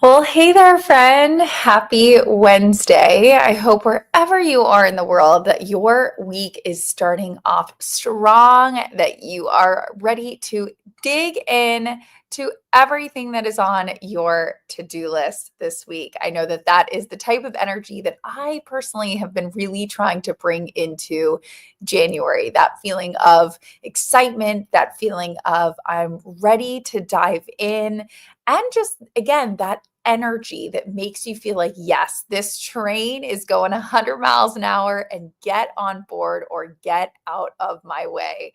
Well, hey there, friend. Happy Wednesday. I hope wherever you are in the world that your week is starting off strong, that you are ready to dig in to everything that is on your to-do list this week. I know that that is the type of energy that I personally have been really trying to bring into January. That feeling of excitement, that feeling of I'm ready to dive in, and just again, that energy that makes you feel like, yes, this train is going 100 miles an hour and get on board or get out of my way.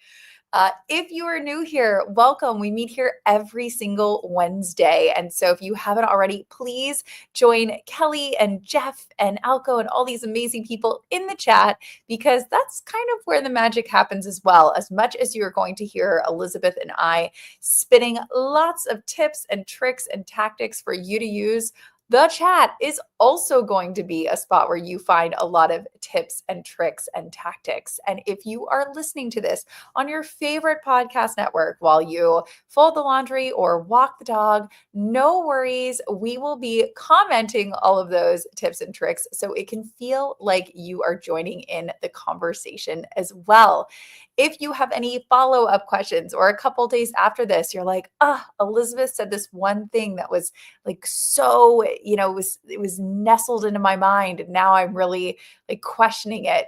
If you are new here, welcome. We meet here every single Wednesday. And so if you haven't already, please join Kelly and Jeff and Alco and all these amazing people in the chat, because that's kind of where the magic happens as well. As much as you are going to hear Elizabeth and I spitting lots of tips and tricks and tactics for you to use, the chat is also going to be a spot where you find a lot of tips and tricks and tactics. And if you are listening to this on your favorite podcast network while you fold the laundry or walk the dog, no worries. We will be commenting all of those tips and tricks so it can feel like you are joining in the conversation as well. If you have any follow-up questions or a couple days after this, you're like, Elizabeth said this one thing that was like so, it was nestled into my mind, and now I'm really like questioning it.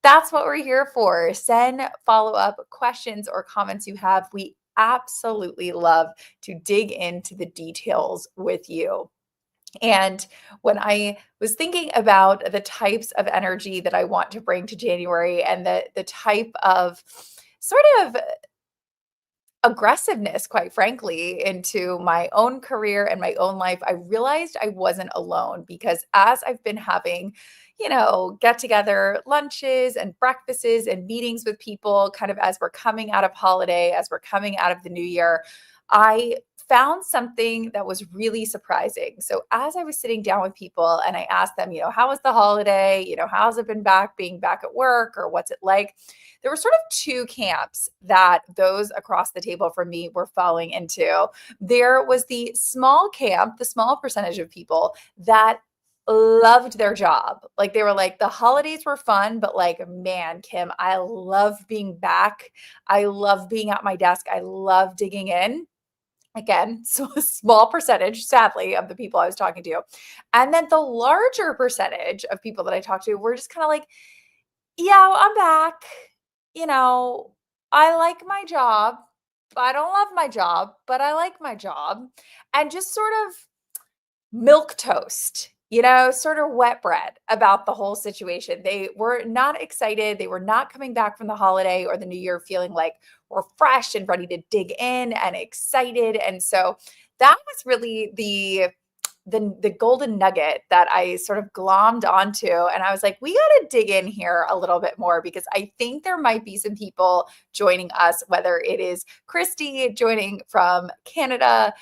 That's what we're here for. Send follow-up questions or comments you have. We absolutely love to dig into the details with you. And when I was thinking about the types of energy that I want to bring to January, and the type of sort of aggressiveness, quite frankly, into my own career and my own life, I realized I wasn't alone, because as I've been having, get together lunches and breakfasts and meetings with people, kind of as we're coming out of holiday, as we're coming out of the new year, I found something that was really surprising. So as I was sitting down with people and I asked them, how was the holiday? How's it been being back at work, or what's it like? There were sort of two camps that those across the table from me were falling into. There was the small camp, the small percentage of people that loved their job. Like they were like, the holidays were fun, but like, man, Kim, I love being back. I love being at my desk. I love digging in. Again, so a small percentage, sadly, of the people I was talking to. And then the larger percentage of people that I talked to were just kind of like, yeah, I'm back. You know, I like my job. I don't love my job, but I like my job. And just sort of milk toast, sort of wet bread about the whole situation. They were not excited. They were not coming back from the holiday or the new year feeling like we're fresh and ready to dig in and excited. And so that was really the golden nugget that I sort of glommed onto. And I was like, we got to dig in here a little bit more, because I think there might be some people joining us, whether it is Christy joining from Canada,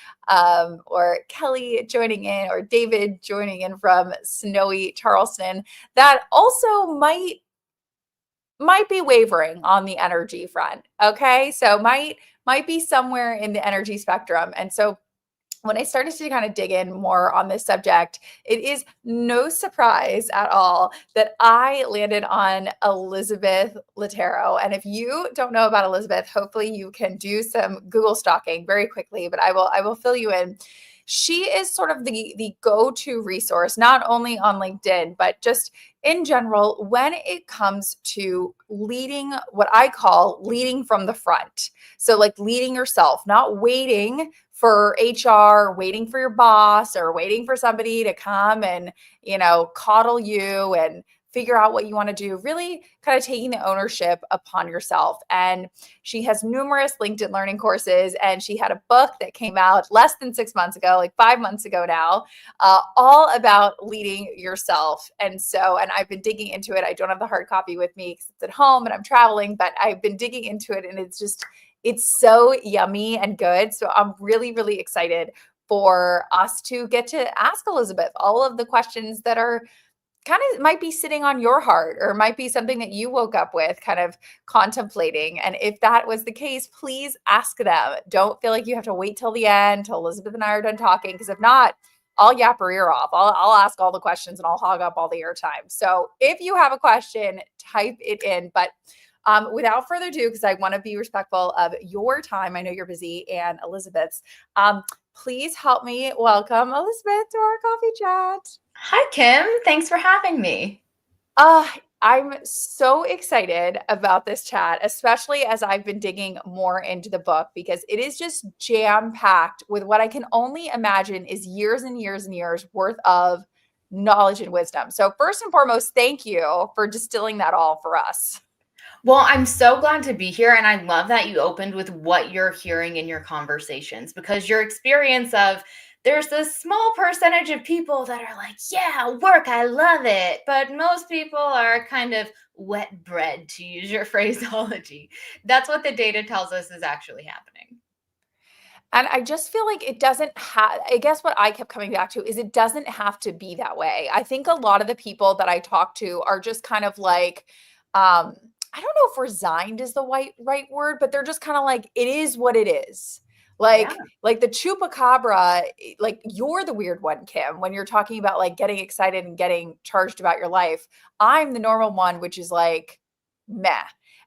or Kelly joining in, or David joining in from snowy Charleston, that also might be wavering on the energy front. Okay. So might be somewhere in the energy spectrum. And so when I started to kind of dig in more on this subject, it is no surprise at all that I landed on Elizabeth Lotardo. And if you don't know about Elizabeth, hopefully you can do some Google stalking very quickly, but I will fill you in. She is sort of the go-to resource, not only on LinkedIn, but just in general, when it comes to leading, what I call leading from the front. So like leading yourself, not waiting for HR, waiting for your boss, or waiting for somebody to come and, coddle you and figure out what you want to do, really kind of taking the ownership upon yourself. And she has numerous LinkedIn learning courses, and she had a book that came out less than 6 months ago, like 5 months ago now, all about leading yourself. And I've been digging into it. I don't have the hard copy with me because it's at home and I'm traveling, but I've been digging into it, and it's so yummy and good. So I'm really, really excited for us to get to ask Elizabeth all of the questions that are kind of might be sitting on your heart, or might be something that you woke up with kind of contemplating. And if that was the case, please ask them. Don't feel like you have to wait till the end, till Elizabeth and I are done talking, because if not, I'll yap her ear off. I'll ask all the questions and I'll hog up all the airtime. So if you have a question, type it in. But without further ado, because I want to be respectful of your time, I know you're busy, and Elizabeth's, please help me welcome Elizabeth to our coffee chat. Hi, Kim. Thanks for having me. Uh, I'm so excited about this chat, especially as I've been digging more into the book because it is just jam packed with what I can only imagine is years and years and years worth of knowledge and wisdom. So, first and foremost, thank you for distilling that all for us. Well, I'm so glad to be here. And I love that you opened with what you're hearing in your conversations because your experience of there's this small percentage of people that are like, yeah, work, I love it. But most people are kind of wet bread, to use your phraseology. That's what the data tells us is actually happening. And I just feel like it doesn't have, I guess what I kept coming back to is it doesn't have to be that way. I think a lot of the people that I talk to are just kind of like, I don't know if resigned is the right word, but they're just kind of like, it is what it is. Yeah. Like the chupacabra, like you're the weird one, Kim, when you're talking about like getting excited and getting charged about your life. I'm the normal one, which is like, meh.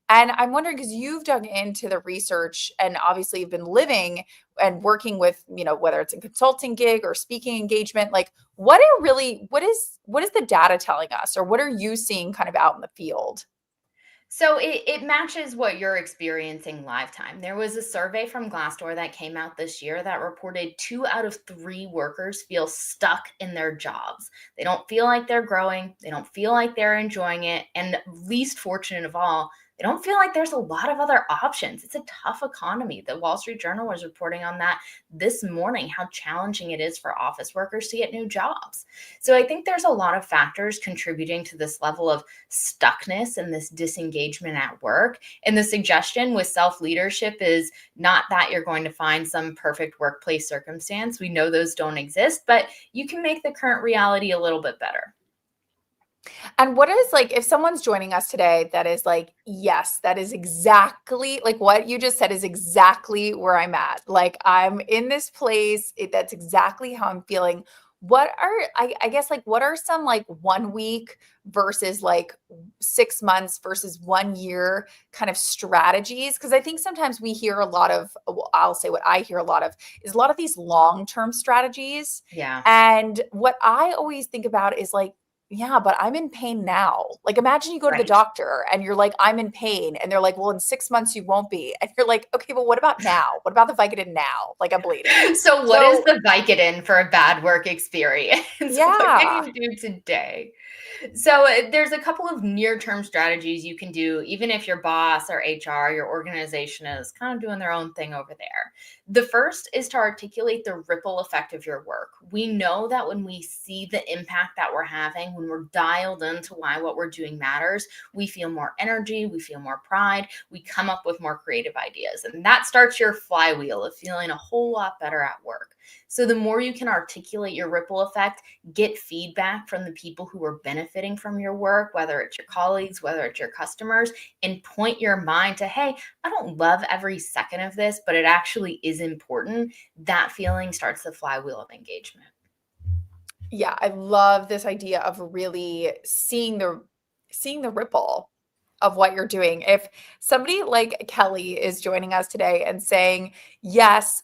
And I'm wondering because you've dug into the research and obviously you've been living and working with, whether it's a consulting gig or speaking engagement, like what is the data telling us, or what are you seeing kind of out in the field? So it matches what you're experiencing lifetime. There was a survey from Glassdoor that came out this year that reported 2 out of 3 workers feel stuck in their jobs. They don't feel like they're growing. They don't feel like they're enjoying it. And least fortunate of all, they don't feel like there's a lot of other options. It's a tough economy. The Wall Street Journal was reporting on that this morning, how challenging it is for office workers to get new jobs. So I think there's a lot of factors contributing to this level of stuckness and this disengagement at work. And the suggestion with self leadership is not that you're going to find some perfect workplace circumstance. We know those don't exist, but you can make the current reality a little bit better. And what is like, if someone's joining us today that is like, yes, that is exactly like what you just said is exactly where I'm at. Like, I'm in this place. That's exactly how I'm feeling. What are, I guess, like, what are some like 1 week versus like 6 months versus 1 year kind of strategies? Because I think sometimes we hear a lot of, well, I'll say what I hear a lot of is a lot of these long term strategies. Yeah. And what I always think about is like, yeah, but I'm in pain now. Like, imagine you go to the Right. doctor and you're like, I'm in pain. And they're like, well, in 6 months, you won't be. And you're like, okay, but what about now? What about the Vicodin now? Like, I'm bleeding. So, what is So, the Vicodin for a bad work experience? What can yeah. you do today? So there's a couple of near-term strategies you can do, even if your boss or HR, your organization is kind of doing their own thing over there. The first is to articulate the ripple effect of your work. We know that when we see the impact that we're having, when we're dialed into why what we're doing matters, we feel more energy, we feel more pride, we come up with more creative ideas. And that starts your flywheel of feeling a whole lot better at work. So the more you can articulate your ripple effect, get feedback from the people who are benefiting from your work, whether it's your colleagues, whether it's your customers, and point your mind to, hey, I don't love every second of this, but it actually is important. That feeling starts the flywheel of engagement. Yeah, I love this idea of really seeing the ripple of what you're doing. If somebody like Kelly is joining us today and saying, "Yes,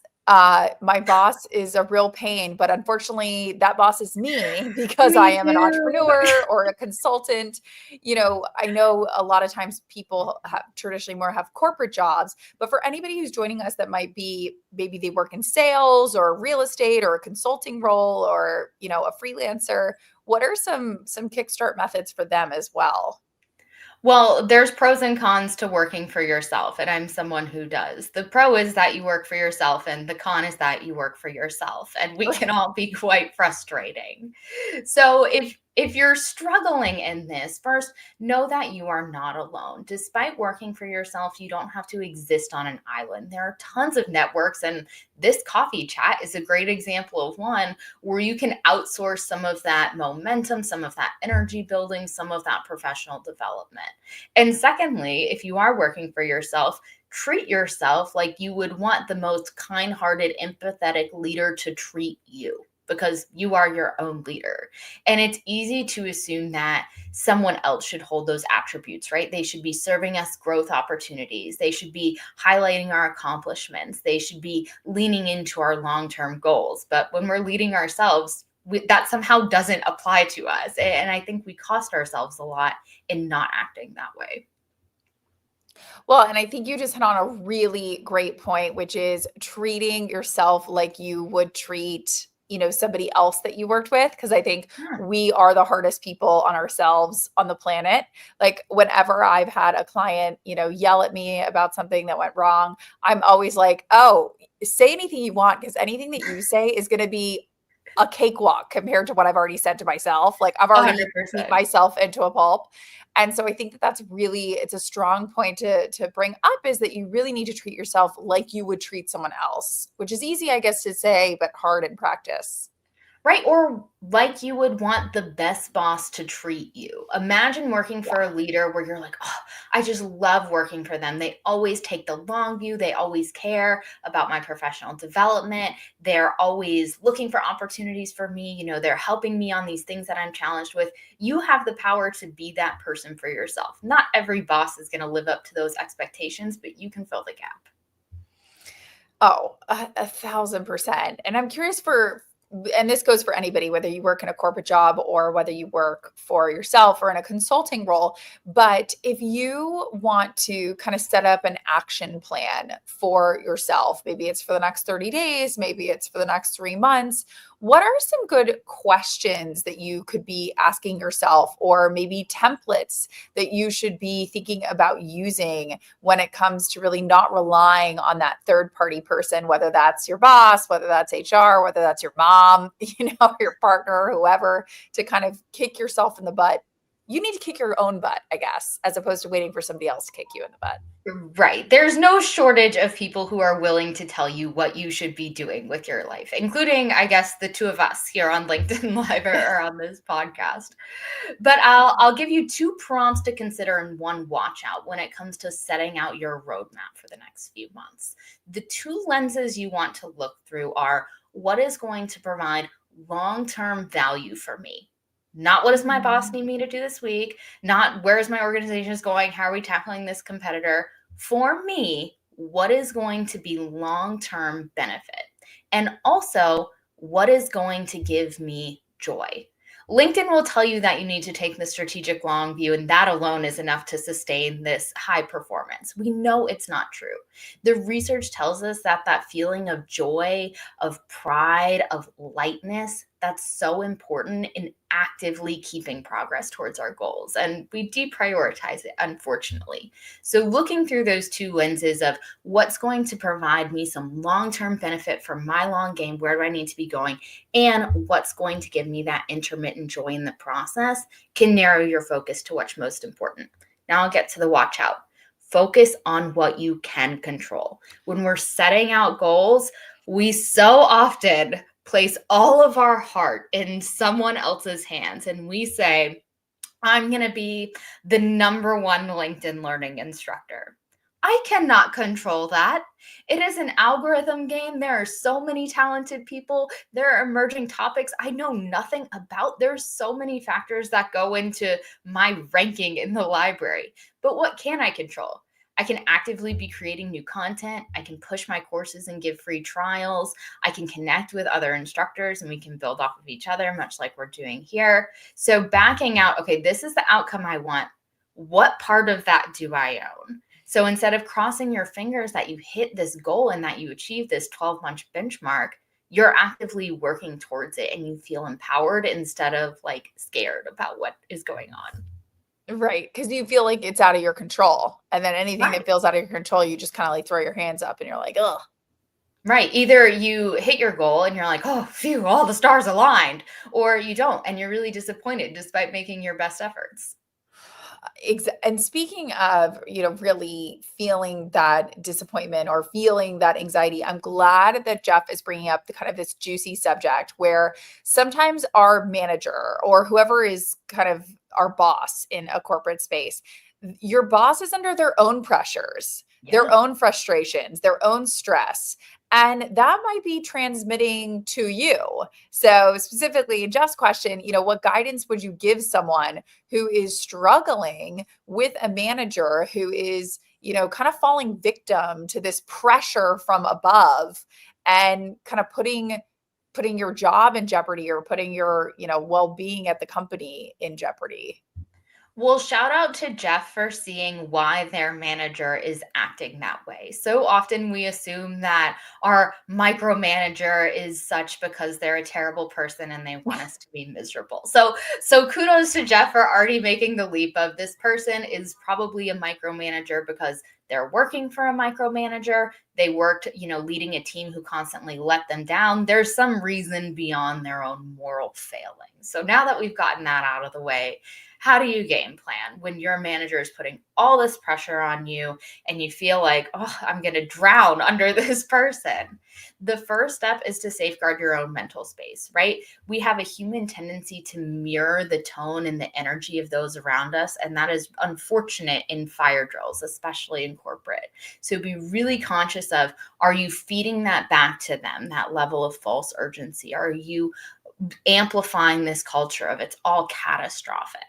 my boss is a real pain, but unfortunately that boss is me because I Me am an too. entrepreneur or a consultant." I know a lot of times people have traditionally more have corporate jobs, but for anybody who's joining us that might be maybe they work in sales or real estate or a consulting role or, a freelancer, what are some kickstart methods for them as well? Well, there's pros and cons to working for yourself, and I'm someone who does. The pro is that you work for yourself, and the con is that you work for yourself, and we can all be quite frustrating. So if you're struggling in this, first know that you are not alone. Despite working for yourself, you don't have to exist on an island. There are tons of networks, and this coffee chat is a great example of one where you can outsource some of that momentum, some of that energy building, some of that professional development. And secondly, if you are working for yourself, treat yourself like you would want the most kind hearted, empathetic leader to treat you. because you are your own leader. And it's easy to assume that someone else should hold those attributes, right? They should be serving us growth opportunities. They should be highlighting our accomplishments. They should be leaning into our long term goals. But when we're leading ourselves, that somehow doesn't apply to us. And I think we cost ourselves a lot in not acting that way. Well, and I think you just hit on a really great point, which is treating yourself like you would treat, somebody else that you worked with. Cause I think Yeah. we are the hardest people on ourselves on the planet. Like whenever I've had a client, yell at me about something that went wrong, I'm always like, oh, say anything you want, because anything that you say is going to be a cakewalk compared to what I've already said to myself. Like I've already beat 100%. myself into a pulp. And so I think that that's really, it's a strong point to bring up, is that you really need to treat yourself like you would treat someone else, which is easy, I guess, to say, but hard in practice. Right. Or like you would want the best boss to treat you. Imagine working for a Yeah. leader where you're like, oh, I just love working for them. They always take the long view. They always care about my professional development. They're always looking for opportunities for me. They're helping me on these things that I'm challenged with. You have the power to be that person for yourself. Not every boss is going to live up to those expectations, but you can fill the gap. Oh, 1,000%. And I'm curious and this goes for anybody, whether you work in a corporate job or whether you work for yourself or in a consulting role. But if you want to kind of set up an action plan for yourself, maybe it's for the next 30 days, maybe it's for the next 3 months, what are some good questions that you could be asking yourself, or maybe templates that you should be thinking about using when it comes to really not relying on that third party person, whether that's your boss, whether that's HR, whether that's your mom, your partner, whoever, to kind of kick yourself in the butt? You need to kick your own butt, I guess, as opposed to waiting for somebody else to kick you in the butt. Right. There's no shortage of people who are willing to tell you what you should be doing with your life, including, I guess, the two of us here on LinkedIn Live or on this podcast. But I'll give you two prompts to consider and one watch out when it comes to setting out your roadmap for the next few months. The two lenses you want to look through are: what is going to provide long-term value for me? Not what does my boss Mhm. need me to do this week? Not where is my organization is going? How are we tackling this competitor? For me, what is going to be long-term benefit? And also, what is going to give me joy? LinkedIn will tell you that you need to take the strategic long view, and that alone is enough to sustain this high performance. We know it's not true. The research tells us that that feeling of joy, of pride, of lightness, that's so important in actively keeping progress towards our goals. And we deprioritize it, unfortunately. So, looking through those two lenses of what's going to provide me some long term benefit for my long game, where do I need to be going, and what's going to give me that intermittent joy in the process, can narrow your focus to what's most important. Now, I'll get to the watch out. Focus on what you can control. When we're setting out goals, we so often place all of our heart in someone else's hands and we say, I'm going to be the number one LinkedIn learning instructor. I cannot control that. It is an algorithm game. There are so many talented people. There are emerging topics I know nothing about. There's so many factors that go into my ranking in the library. But what can I control? I can actively be creating new content. I can push my courses and give free trials. I can connect with other instructors and we can build off of each other, much like we're doing here. So backing out, okay, this is the outcome I want. What part of that do I own? So instead of crossing your fingers that you hit this goal and that you achieve this 12-month benchmark, you're actively working towards it and you feel empowered instead of like scared about what is going on. Right. Because you feel like it's out of your control. And then anything Right. that feels out of your control, you just kind of like throw your hands up and you're like, oh, Right. Either you hit your goal and you're like, oh, phew, all the stars aligned, or you don't and you're really disappointed despite making your best efforts. And speaking of, really feeling that disappointment or feeling that anxiety, I'm glad that Jeff is bringing up the kind of this juicy subject where sometimes our manager or whoever is kind of our boss in a corporate space, your boss is under their own pressures, their Yeah. own frustrations, their own stress. And that might be transmitting to you. So, specifically in Jeff's question, what guidance would you give someone who is struggling with a manager who is, kind of falling victim to this pressure from above and kind of putting your job in jeopardy or putting your, well-being at the company in jeopardy? Well, shout out to Jeff for seeing why their manager is acting that way. So often we assume that our micromanager is such because they're a terrible person and they want us to be miserable. So kudos to Jeff for already making the leap of this person is probably a micromanager because they're working for a micromanager. They worked, leading a team who constantly let them down. There's some reason beyond their own moral failing. So now that we've gotten that out of the way, how do you game plan when your manager is putting all this pressure on you and you feel like, oh, I'm going to drown under this person? The first step is to safeguard your own mental space, right? We have a human tendency to mirror the tone and the energy of those around us. And that is unfortunate in fire drills, especially in corporate. So be really conscious of, are you feeding that back to them, that level of false urgency? Are you amplifying this culture of it's all catastrophic?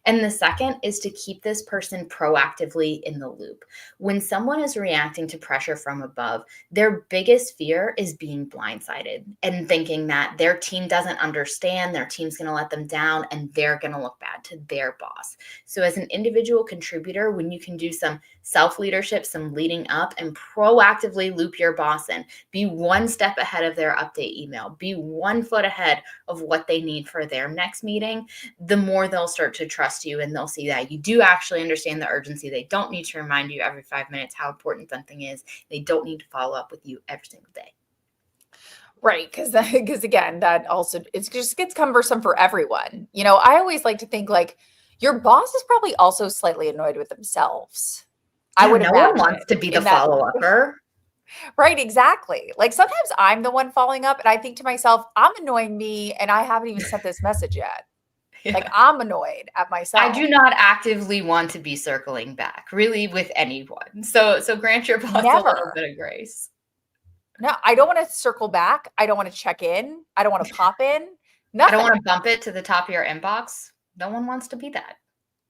And the second is to keep this person proactively in the loop. When someone is reacting to pressure from above, their biggest fear is being blindsided and thinking that their team doesn't understand, their team's going to let them down, and they're going to look bad to their boss. So, as an individual contributor, when you can do some self leadership, some leading up, and proactively loop your boss in, be one step ahead of their update email, be 1 foot ahead of what they need for their next meeting, the more they'll start to trust you and they'll see that you do actually understand the urgency. They don't need to remind you every 5 minutes how important something is. They don't need to follow up with you every single day. Right, because again, that also it just gets cumbersome for everyone. I always like to think like your boss is probably also slightly annoyed with themselves. I Yeah, would no one imagine wants to be the in that follow-upper. right, exactly. Like sometimes I'm the one following up and I think to myself, I'm annoying me and I haven't even sent this message yet. Like Yeah. I'm annoyed at I myself. do not actively want to be circling back, really, with anyone. So grant your boss a little Never. bit of grace. No, I don't want to circle back. I don't want to check in. I don't want to pop in. I don't Nothing. want to bump it to the top of your inbox. No one wants to be that.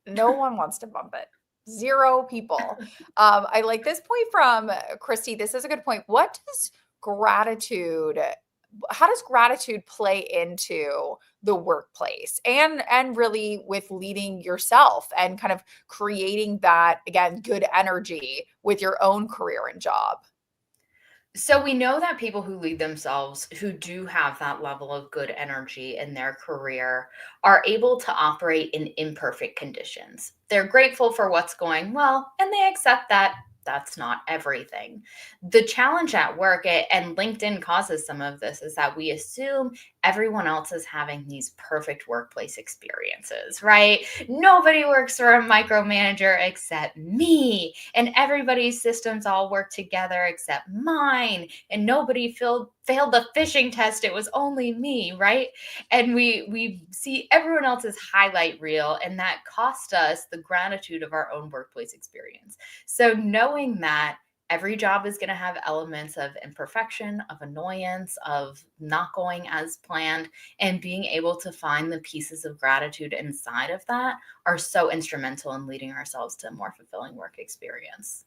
No one wants to bump it. Zero people. I like this point from Christy. This is a good point. How does gratitude play into the workplace and really with leading yourself and kind of creating that, again, good energy with your own career and job? So we know that people who lead themselves, who do have that level of good energy in their career, are able to operate in imperfect conditions. They're grateful for what's going well, and they accept that that's not everything. The challenge at work, and LinkedIn causes some of this, is that we assume everyone else is having these perfect workplace experiences, right? Nobody works for a micromanager except me, and everybody's systems all work together except mine, and nobody failed the phishing test. It was only me, right? And we see everyone else's highlight reel, and that cost us the gratitude of our own workplace experience. So knowing that every job is going to have elements of imperfection, of annoyance, of not going as planned, and being able to find the pieces of gratitude inside of that are so instrumental in leading ourselves to a more fulfilling work experience.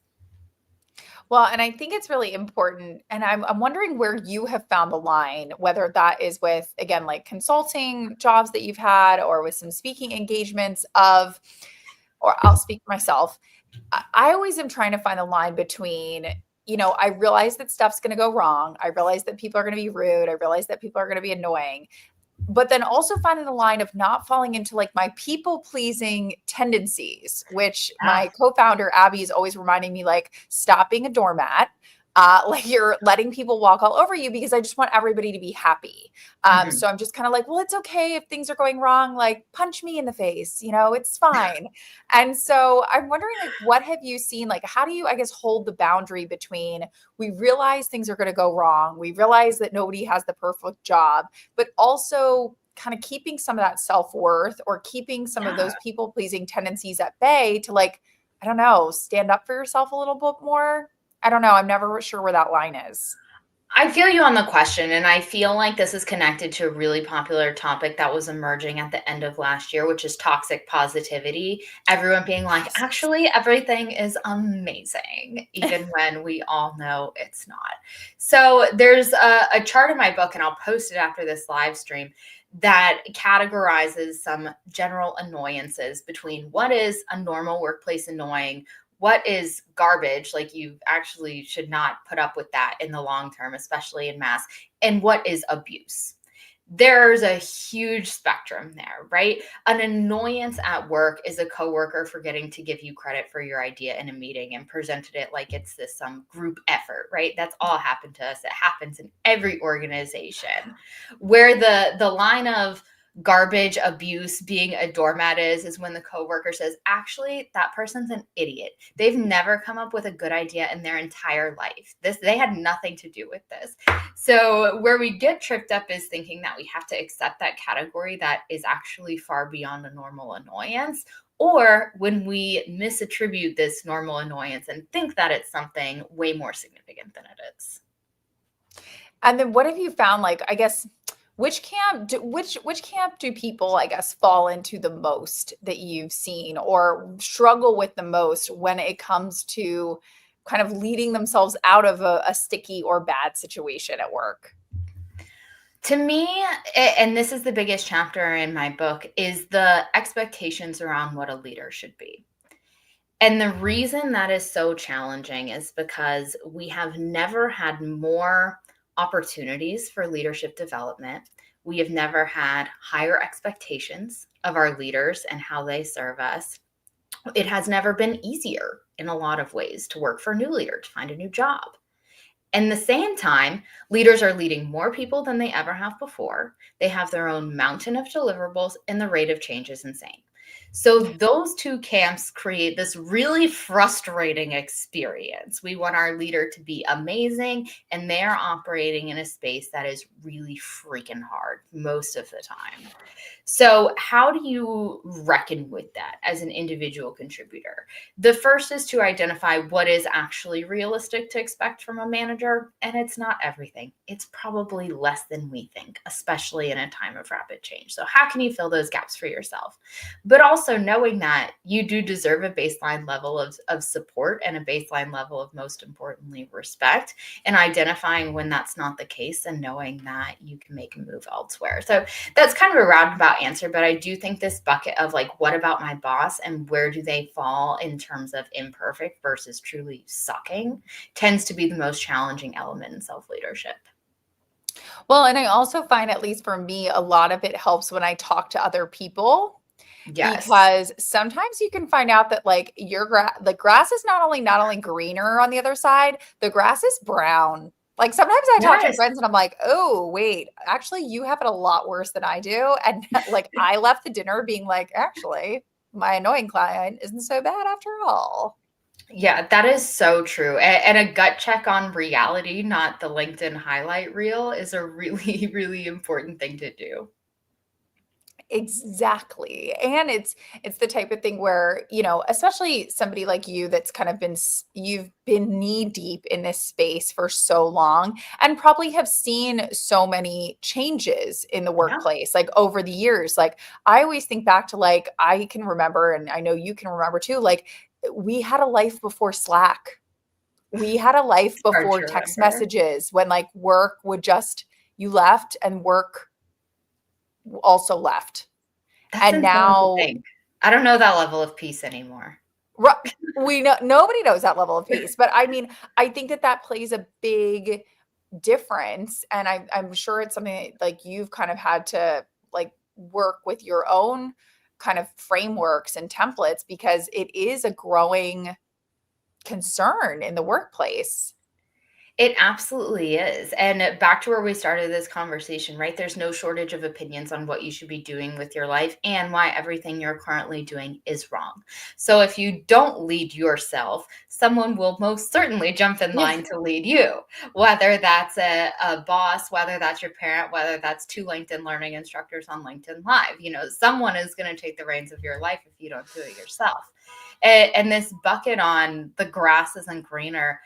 Well, and I think it's really important. And I'm wondering where you have found the line, whether that is with, again, like consulting jobs that you've had or with some speaking engagements or I'll speak for myself. I always am trying to find the line between, I realize that stuff's going to go wrong. I realize that people are going to be rude. I realize that people are going to be annoying, but then also finding the line of not falling into like my people pleasing tendencies, which Yeah. my co-founder Abby is always reminding me, like, stop being a doormat. Like you're letting people walk all over you because I just want everybody to be happy. Mhm. So I'm just kind of like, well, it's okay if things are going wrong. Like punch me in the face, it's fine. And so I'm wondering, like, what have you seen? Like, how do you, I guess, hold the boundary between we realize things are going to go wrong, we realize that nobody has the perfect job, but also kind of keeping some of that self-worth or keeping some of Yeah. those people-pleasing tendencies at bay to, like, I don't know, stand up for yourself a little bit more. I don't know. I'm never sure where that line is. I feel you on the question, and I feel like this is connected to a really popular topic that was emerging at the end of last year, which is toxic positivity. Everyone being like, Yes. actually, everything is amazing, even when we all know it's not. So there's a chart in my book, and I'll post it after this live stream, that categorizes some general annoyances between what is a normal workplace annoying, what is garbage, like you actually should not put up with that in the long term, especially in mass, and what is abuse. There's a huge spectrum there, right? An annoyance at work is a coworker forgetting to give you credit for your idea in a meeting and presented it like it's this some group effort, right? That's all happened to us. It happens in every organization. Where the line of garbage abuse being a doormat is when the coworker says, actually, that person's an idiot. They've never come up with a good idea in their entire life. They had nothing to do with this. So where we get tripped up is thinking that we have to accept that category that is actually far beyond a normal annoyance, or when we misattribute this normal annoyance and think that it's something way more significant than it is. And then what have you found, like, I guess, which camp do people, I guess, fall into the most that you've seen or struggle with the most when it comes to kind of leading themselves out of a sticky or bad situation at work? To me, and this is the biggest chapter in my book, is the expectations around what a leader should be. And the reason that is so challenging is because we have never had more opportunities for leadership development. We have never had higher expectations of our leaders and how they serve us. It has never been easier in a lot of ways to work for a new leader, to find a new job. And the same time, leaders are leading more people than they ever have before. They have their own mountain of deliverables, and the rate of change is insane. So, those two camps create this really frustrating experience. We want our leader to be amazing, and they're operating in a space that is really freaking hard most of the time. So, how do you reckon with that as an individual contributor? The first is to identify what is actually realistic to expect from a manager, and it's not everything. It's probably less than we think, especially in a time of rapid change. So, how can you fill those gaps for yourself? But also knowing that you do deserve a baseline level of support and a baseline level of, most importantly, respect, and identifying when that's not the case and knowing that you can make a move elsewhere. So, that's kind of a roundabout answer, but I do think this bucket of like, what about my boss and where do they fall in terms of imperfect versus truly sucking tends to be the most challenging element in self leadership. Well, and I also find, at least for me, a lot of it helps when I talk to other people, Yes. because sometimes you can find out that like the grass is not only greener on the other side, the grass is brown. Like sometimes I talk to Yes. friends and I'm like, "Oh, wait, actually you have it a lot worse than I do." And like I left the dinner being like, "Actually, my annoying client isn't so bad after all." Yeah, that is so true. And a gut check on reality, not the LinkedIn highlight reel, is a really, really important thing to do. Exactly. And it's the type of thing where, especially somebody like you that's kind of you've been knee deep in this space for so long and probably have seen so many changes in the Yeah. workplace like over the years. Like I always think back to, like, I can remember, and I know you can remember too, like we had a life before Slack. We had a life It's hard before to text remember. messages, when like work would just, you left and work also left. That's And insane to now, think. I don't know that level of peace anymore. ri we know nobody knows that level of peace, but I mean, I think that that plays a big difference, and I'm sure it's something that, like, you've kind of had to, like, work with your own kind of frameworks and templates, because it is a growing concern in the workplace. It absolutely is. And back to where we started this conversation, right? There's no shortage of opinions on what you should be doing with your life and why everything you're currently doing is wrong. So if you don't lead yourself, someone will most certainly jump in Yeah. line to lead you, whether that's a boss, whether that's your parent, whether that's two LinkedIn learning instructors on LinkedIn Live. Someone is going to take the reins of your life if you don't do it yourself. And this bucket on the grass isn't greener,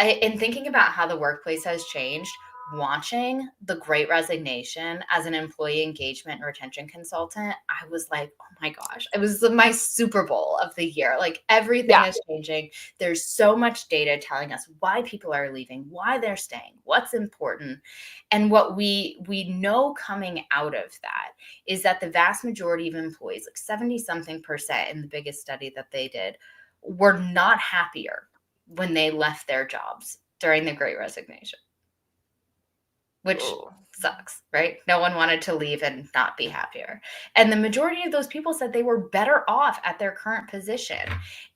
In thinking about how the workplace has changed, watching the Great Resignation as an employee engagement and retention consultant, I was like, oh my gosh, it was my Super Bowl of the year. Like everything Yeah. is changing. There's so much data telling us why people are leaving, why they're staying, what's important. And what we know coming out of that is that the vast majority of employees, like 70 something percent in the biggest study that they did, were not happier when they left their jobs during the Great Resignation, which Ooh. sucks, right? No one wanted to leave and not be happier. And the majority of those people said they were better off at their current position.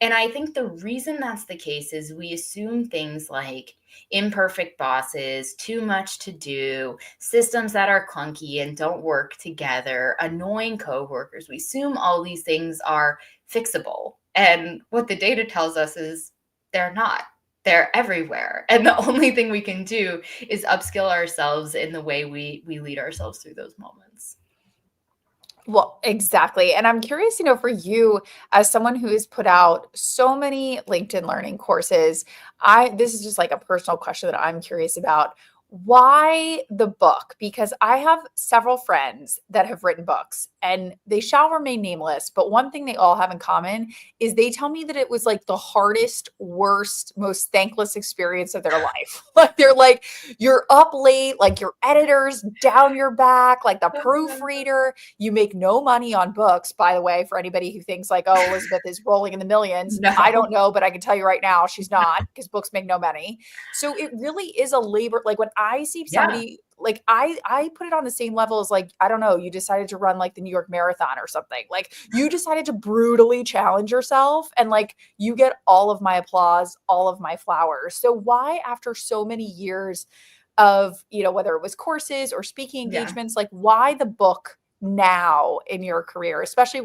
And I think the reason that's the case is we assume things like imperfect bosses, too much to do, systems that are clunky and don't work together, annoying coworkers. We assume all these things are fixable. And what the data tells us is they're not. They're everywhere. And the only thing we can do is upskill ourselves in the way we lead ourselves through those moments. Well, exactly. And I'm curious, for you as someone who has put out so many LinkedIn learning courses, this is just like a personal question that I'm curious about. Why the book? Because I have several friends that have written books and they shall remain nameless. But one thing they all have in common is they tell me that it was like the hardest, worst, most thankless experience of their life. Like they're like, you're up late, like your editor's down your back, like the proofreader. You make no money on books, by the way, for anybody who thinks like, oh, Elizabeth is rolling in the millions. I No. don't know, but I can tell you right now, she's not because books make no money. So it really is a labor. Like when I see Yeah. somebody, like I put it on the same level as like, I don't know, you decided to run like the New York Marathon or something. Like you decided to brutally challenge yourself and like you get all of my applause, all of my flowers. So why after so many years of, whether it was courses or speaking Yeah. engagements, like why the book now in your career, especially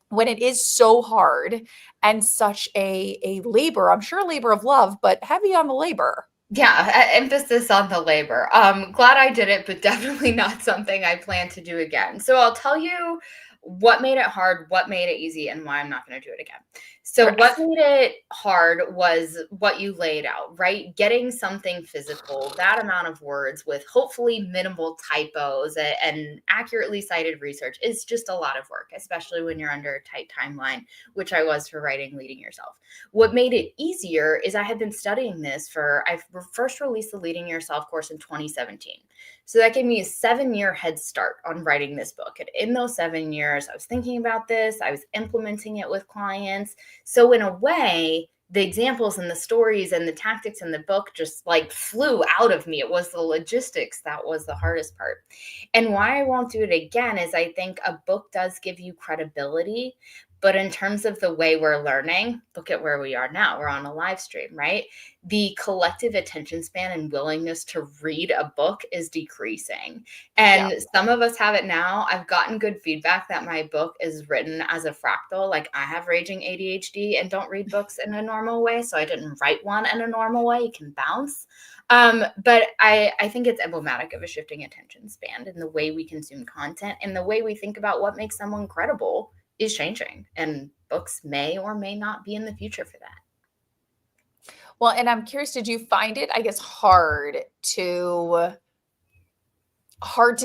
when it is so hard and such a labor, I'm sure labor of love, but heavy on the labor. Yeah, emphasis on the labor. Glad I did it, but definitely not something I plan to do again. So I'll tell you what made it hard, what made it easy, and why I'm not going to do it again. So Right. what made it hard was what you laid out, right? Getting something physical, that amount of words with hopefully minimal typos and accurately cited research is just a lot of work, especially when you're under a tight timeline, which I was for writing Leading Yourself. What made it easier is I had been studying this I first released the Leading Yourself course in 2017. So that gave me a 7-year head start on writing this book. And in those 7 years, I was thinking about this, I was implementing it with clients. So in a way, the examples and the stories and the tactics in the book just like flew out of me. It was the logistics that was the hardest part. And why I won't do it again is I think a book does give you credibility. But in terms of the way we're learning, look at where we are now. We're on a live stream, right? The collective attention span and willingness to read a book is decreasing. Yeah. And some of us have it now. I've gotten good feedback that my book is written as a fractal. Like I have raging ADHD and don't read books in a normal way. So I didn't write one in a normal way. It can bounce. But I think it's emblematic of a shifting attention span and the way we consume content and the way we think about what makes someone credible is changing, and books may or may not be in the future for that. Well, and I'm curious, did you find it, I guess, hard to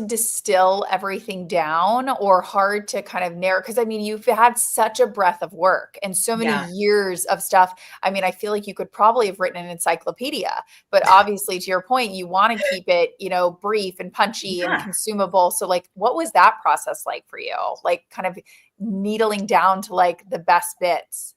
distill everything down or hard to kind of narrow? Because I mean, you've had such a breadth of work and so many Yeah. years of stuff. I mean, I feel like you could probably have written an encyclopedia, but obviously, to your point, you want to keep it, brief and punchy and Yeah. consumable. So, like, what was that process like for you? Like, kind of needling down to like the best bits.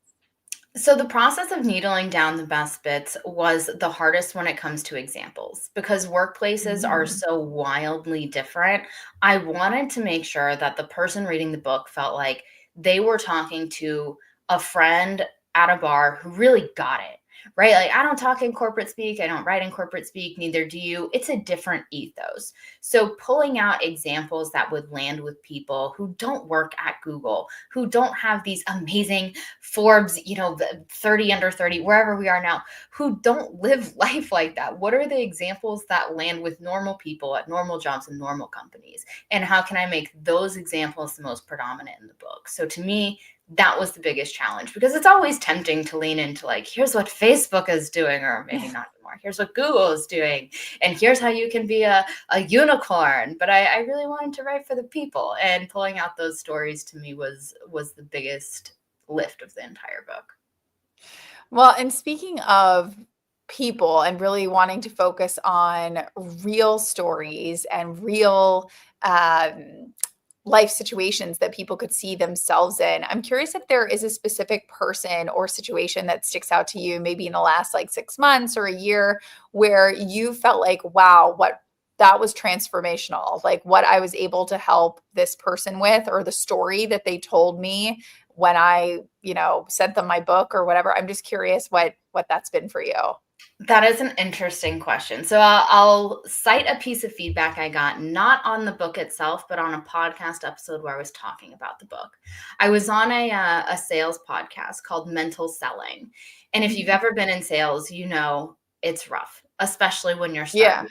So the process of needling down the best bits was the hardest when it comes to examples because workplaces are Mm. so wildly different. I wanted to make sure that the person reading the book felt like they were talking to a friend at a bar who really got it. Right? Like I don't talk in corporate speak, I don't write in corporate speak, neither do you. It's a different ethos. So pulling out examples that would land with people who don't work at Google, who don't have these amazing Forbes, the 30 under 30, wherever we are now, who don't live life like that. What are the examples that land with normal people at normal jobs and normal companies? And how can I make those examples the most predominant in the book? So to me, That was the biggest challenge, because it's always tempting to lean into like, here's what Facebook is doing, or maybe not anymore. Here's what Google is doing. And here's how you can be a unicorn. But I really wanted to write for the people, and pulling out those stories to me was the biggest lift of the entire book. Well, and speaking of people and really wanting to focus on real stories and real life situations that people could see themselves in, I'm curious if there is a specific person or situation that sticks out to you, maybe in the last like 6 months or a year, where you felt like, wow, what that was transformational, like what I was able to help this person with, or the story that they told me when I, sent them my book or whatever. I'm just curious what that's been for you. That is an interesting question. So I'll cite a piece of feedback I got, not on the book itself, but on a podcast episode where I was talking about the book. I was on a sales podcast called Mental Selling. And if you've ever been in sales, it's rough, especially when you're starting Yeah. out.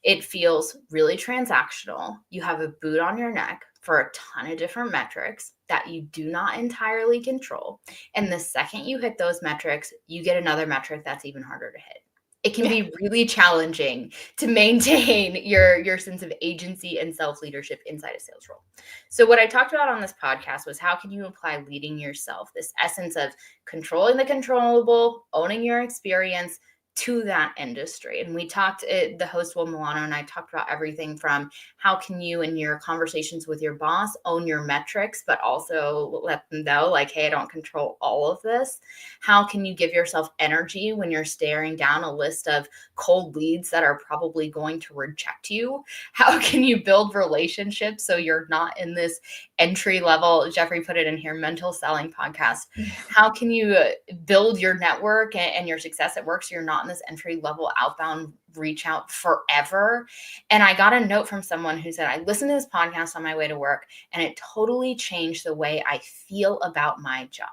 It feels really transactional. You have a boot on your neck for a ton of different metrics that you do not entirely control. And the second you hit those metrics, you get another metric that's even harder to hit. It can Yeah. be really challenging to maintain your sense of agency and self-leadership inside a sales role. So what I talked about on this podcast was, how can you apply leading yourself, this essence of controlling the controllable, owning your experience, to that industry. And we talked, the host Will Milano and I talked about everything from how can you, in your conversations with your boss, own your metrics, but also let them know like, hey, I don't control all of this. How can you give yourself energy when you're staring down a list of cold leads that are probably going to reject you? How can you build relationships so you're not in this entry level, Jeffrey put it in here, mental selling podcast? How can you build your network and your success at work so you're not in this entry level outbound reach out forever? And I got a note from someone who said, I listened to this podcast on my way to work and it totally changed the way I feel about my job.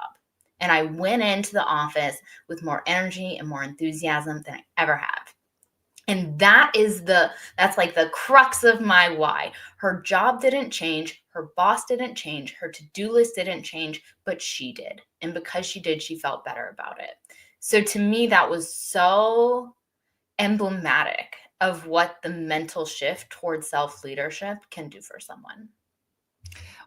And I went into the office with more energy and more enthusiasm than I ever have. And that's like the crux of my why. Her job didn't change. Her boss didn't change. Her to-do list didn't change, but she did. And because she did, she felt better about it. So to me, that was so emblematic of what the mental shift towards self-leadership can do for someone.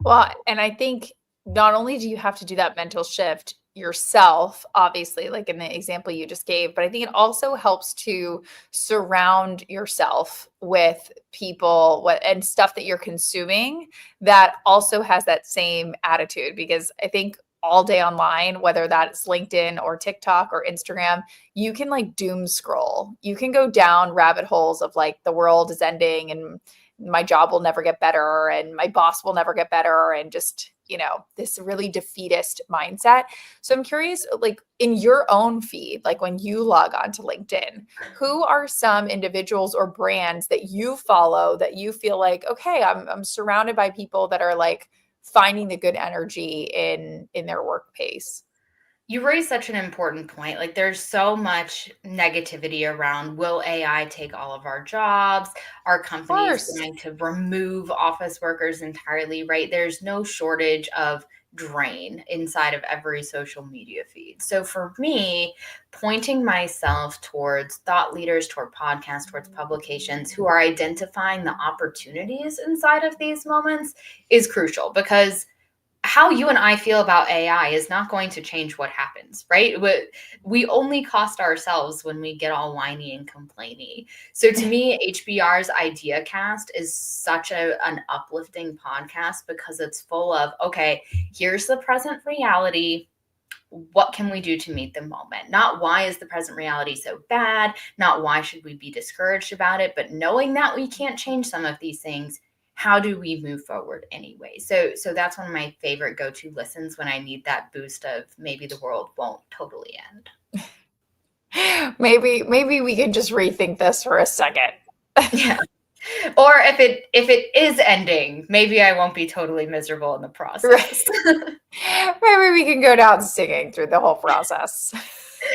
Well, and I think not only do you have to do that mental shift yourself, obviously, like in the example you just gave, but I think it also helps to surround yourself with people and stuff that you're consuming that also has that same attitude. Because I think all day online, whether that's LinkedIn or TikTok or Instagram, you can like doom scroll. You can go down rabbit holes of like the world is ending and my job will never get better and my boss will never get better, and just, this really defeatist mindset. So I'm curious, like in your own feed, like when you log on to LinkedIn, who are some individuals or brands that you follow that you feel like, okay, I'm surrounded by people that are like finding the good energy in their work pace? You raise such an important point. Like, there's so much negativity around, will AI take all of our jobs? Are Of companies course. going to remove office workers entirely, right? There's no shortage of drain inside of every social media feed. So for me, pointing myself towards thought leaders, toward podcasts, towards publications who are identifying the opportunities inside of these moments is crucial, because how you and I feel about AI is not going to change what happens, right? We only cost ourselves when we get all whiny and complainy. So to me, HBR's Idea Cast is such an uplifting podcast, because it's full of, okay, here's the present reality. What can we do to meet the moment? Not why is the present reality so bad? Not why should we be discouraged about it? But knowing that we can't change some of these things, how do we move forward anyway? So that's one of my favorite go-to listens when I need that boost of maybe the world won't totally end. Maybe we can just rethink this for a second. Yeah. Or if it is ending, maybe I won't be totally miserable in the process. Right. Maybe we can go down singing through the whole process.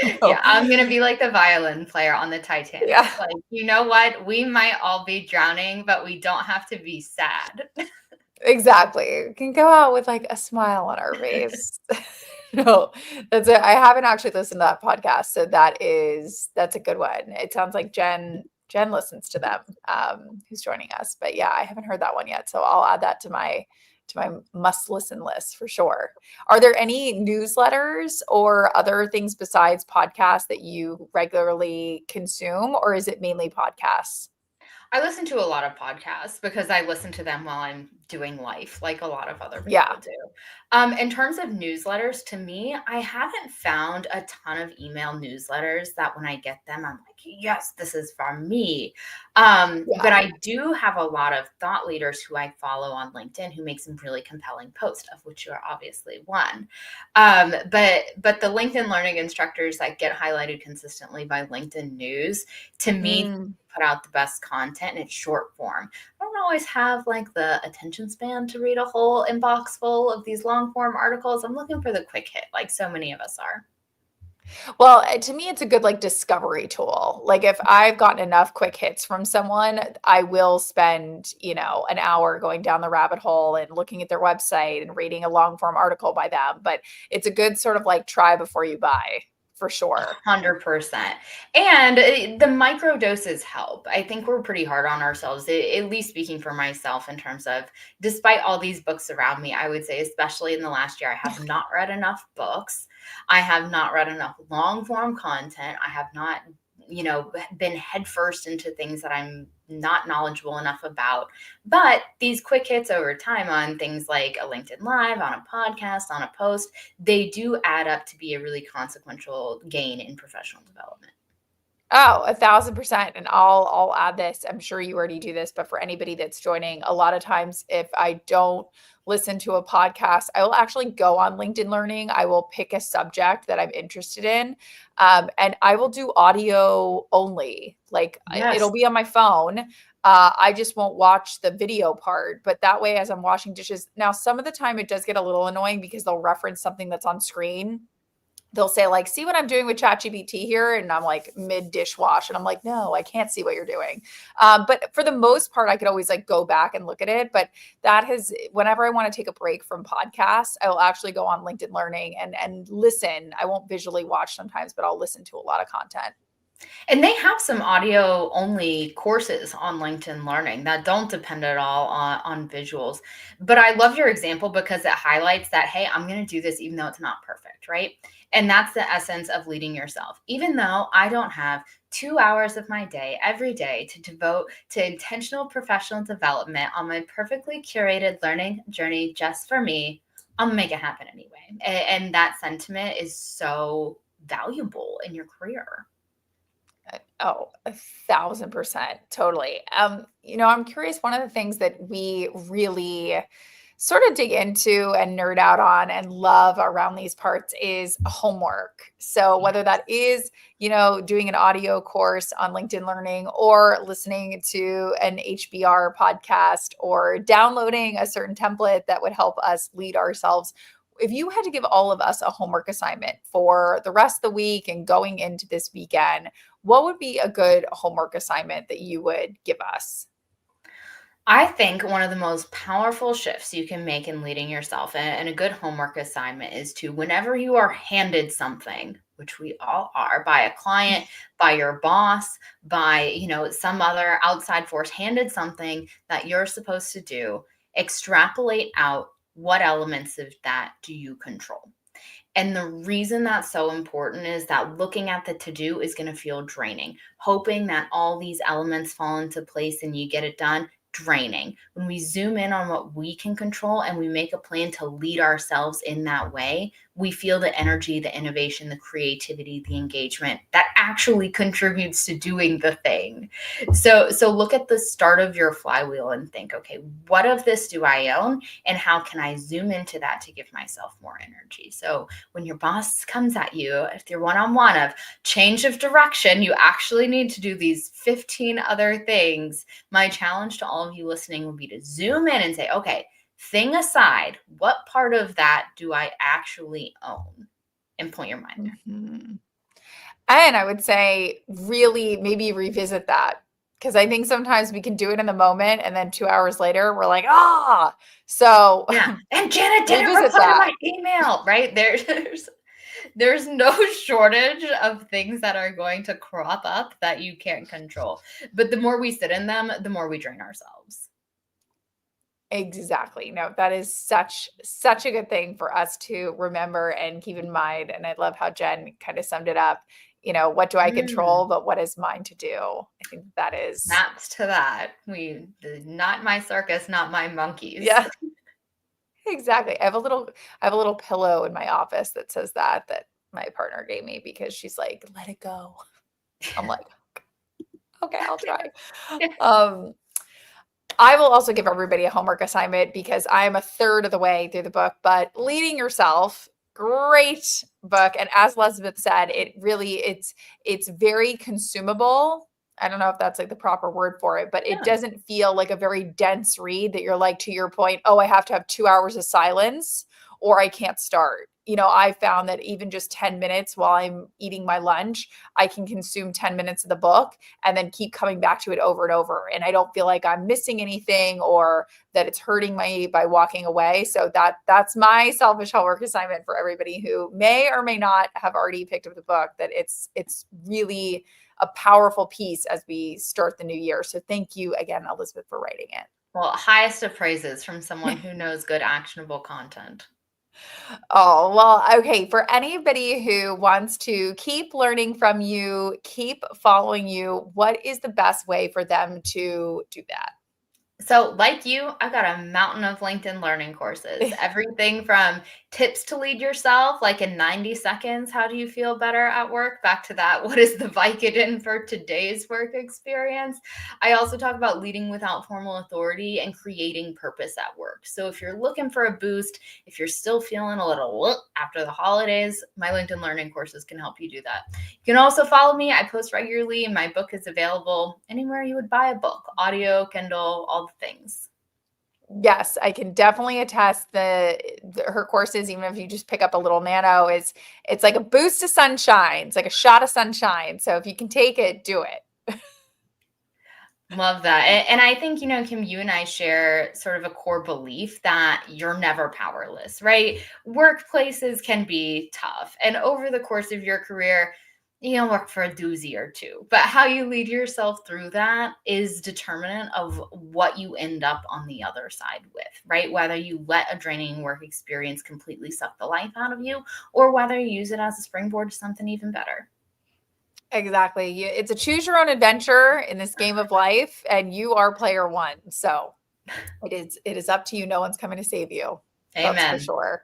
Yeah, I'm gonna be like the violin player on the Titanic. Yeah. Like, you know what? We might all be drowning, but we don't have to be sad. Exactly. We can go out with like a smile on our face. No, that's it. I haven't actually listened to that podcast, so that's a good one. It sounds like Jen listens to them, who's joining us. But yeah, I haven't heard that one yet, so I'll add that to my must listen list for sure. Are there any newsletters or other things besides podcasts that you regularly consume, or is it mainly podcasts? I listen to a lot of podcasts because I listen to them while I'm doing life, like a lot of other people Yeah. do. In terms of newsletters, to me, I haven't found a ton of email newsletters that when I get them, I'm like, yes, this is from me. But Yeah. I do have a lot of thought leaders who I follow on LinkedIn who make some really compelling posts, of which you are obviously one. But the LinkedIn learning instructors that get highlighted consistently by LinkedIn News, to me, Mm. put out the best content and it's short form. I don't always have like the attention span to read a whole inbox full of these long form articles. I'm looking for the quick hit, like so many of us are. Well, to me, it's a good like discovery tool. Like if I've gotten enough quick hits from someone, I will spend, an hour going down the rabbit hole and looking at their website and reading a long form article by them. But it's a good sort of like try before you buy for sure. 100%. And the micro doses help. I think we're pretty hard on ourselves, at least speaking for myself, in terms of despite all these books around me, I would say, especially in the last year, I have not read enough books. I have not read enough long form content. I have not, been headfirst into things that I'm not knowledgeable enough about. But these quick hits over time on things like a LinkedIn Live, on a podcast, on a post, they do add up to be a really consequential gain in professional development. Oh, 1,000%. And I'll add this. I'm sure you already do this, but for anybody that's joining, a lot of times if I don't listen to a podcast, I will actually go on LinkedIn Learning. I will pick a subject that I'm interested in, and I will do audio only. Like it'll Yes. be on my phone. I just won't watch the video part, but that way, as I'm washing dishes, now some of the time it does get a little annoying because they'll reference something that's on screen. They'll say like, see what I'm doing with ChatGPT here. And I'm like mid dishwash. And I'm like, no, I can't see what you're doing. But for the most part, I could always like go back and look at it. But whenever I want to take a break from podcasts, I will actually go on LinkedIn Learning and listen. I won't visually watch sometimes, but I'll listen to a lot of content. And they have some audio only courses on LinkedIn Learning that don't depend at all on visuals. But I love your example because it highlights that, hey, I'm going to do this even though it's not perfect, right? And that's the essence of leading yourself. Even though I don't have 2 hours of my day every day to devote to intentional professional development on my perfectly curated learning journey just for me, I'll make it happen anyway. And that sentiment is so valuable in your career. Oh, 1,000%. Totally. I'm curious, one of the things that we really sort of dig into and nerd out on and love around these parts is homework. So whether that is, doing an audio course on LinkedIn Learning or listening to an HBR podcast or downloading a certain template that would help us lead ourselves. If you had to give all of us a homework assignment for the rest of the week and going into this weekend, what would be a good homework assignment that you would give us? I think one of the most powerful shifts you can make in leading yourself and a good homework assignment is to, whenever you are handed something, which we all are, by a client, by your boss, by, some other outside force, handed something that you're supposed to do, extrapolate out what elements of that do you control. And the reason that's so important is that looking at the to do is going to feel draining. Hoping that all these elements fall into place and you get it done, draining. When we zoom in on what we can control and we make a plan to lead ourselves in that way, we feel the energy, the innovation, the creativity, the engagement that actually contributes to doing the thing. So look at the start of your flywheel and think, okay, what of this do I own and how can I zoom into that to give myself more energy? So when your boss comes at you, if you're one-on-one of change of direction, you actually need to do these 15 other things. My challenge to all of you listening would be to zoom in and say, okay, thing aside, what part of that do I actually own? And point your mind there. Mhm. And I would say really maybe revisit that. Because I think sometimes we can do it in the moment and then 2 hours later we're like, "Ah!" So Yeah. And Janet we'll didn't visit reply to that. my email, right? There's no shortage of things that are going to crop up that you can't control. But the more we sit in them, the more we drain ourselves. Exactly. No, that is such a good thing for us to remember and keep in mind, and I love how Jen kind of summed it up. What do I Mm, control, but what is mine to do? I think that is snaps to that. Not my circus, not my monkeys. yeah, exactly. I have a little pillow in my office that says that my partner gave me because she's like, "Let it go." I'm like, "Okay, I'll try." Um, I will also give everybody a homework assignment because I am a third of the way through the book, but Leading Yourself, great book. And as Elizabeth said, it's very consumable. I don't know if that's like the proper word for it, but it Yeah. doesn't feel like a very dense read that you're like, to your point, oh, I have to have 2 hours of silence or I can't start. I found that even just 10 minutes while I'm eating my lunch, I can consume 10 minutes of the book and then keep coming back to it over and over. And I don't feel like I'm missing anything or that it's hurting me by walking away. So that's my selfish homework assignment for everybody who may or may not have already picked up the book, that it's really a powerful piece as we start the new year. So thank you again, Elizabeth, for writing Well, highest of praises from someone it. who knows good actionable content. Oh, well, okay. For anybody who wants to keep learning from you, keep following you, what is the best way for them to do that? So, like you, I've got a mountain of LinkedIn learning courses. Everything from tips to lead yourself, like in 90 seconds, how do you feel better at work? Back to that, what is the Vicodin for today's work experience? I also talk about leading without formal authority and creating purpose at work. So, if you're looking for a boost, if you're still feeling a little after the holidays, my LinkedIn learning courses can help you do that. You can also follow me. I post regularly. My book is available anywhere you would buy a book, audio, Kindle, all the things. Yes, I can definitely attest her courses, even if you just pick up a little nano, it's like a boost of sunshine. It's like a shot of sunshine. So if you can take it, do it. Love that. And I think, Kim, you and I share sort of a core belief that you're never powerless, right? Workplaces can be tough. And over the course of your career, you'll work for a doozy or two. But how you lead yourself through that is determinant of what you end up on the other side with, right? Whether you let a draining work experience completely suck the life out of you, or whether you use it as a springboard to something even better. Exactly. It's a choose your own adventure in this game of life, and you are player one. So it is up to you. No one's coming to save you. That's for Amen. sure.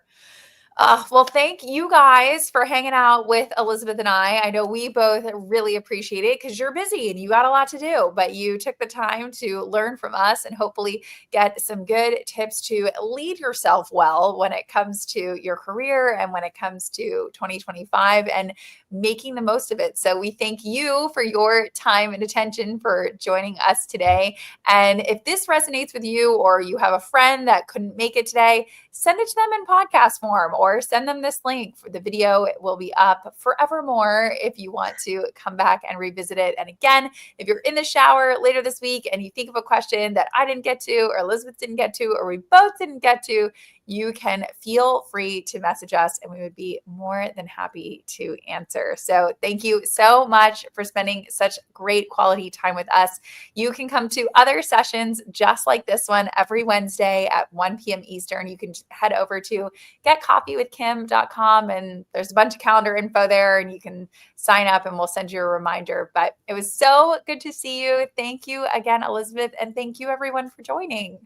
Well, thank you guys for hanging out with Elizabeth and I. I know we both really appreciate it because you're busy and you got a lot to do, but you took the time to learn from us and hopefully get some good tips to lead yourself well when it comes to your career and when it comes to 2025 and making the most of it. So we thank you for your time and attention for joining us today. And if this resonates with you or you have a friend that couldn't make it today, send it to them in podcast form or send them this link for the video. It will be up forevermore if you want to come back and revisit it. And again, if you're in the shower later this week and you think of a question that I didn't get to, or Elizabeth didn't get to, or we both didn't get to, you can feel free to message us and we would be more than happy to answer. So thank you so much for spending such great quality time with us. You can come to other sessions just like this one every Wednesday at 1 p.m. Eastern. You can head over to getcoffeewithkim.com and there's a bunch of calendar info there and you can sign up and we'll send you a reminder. But it was so good to see you. Thank you again, Elizabeth, and thank you everyone for joining.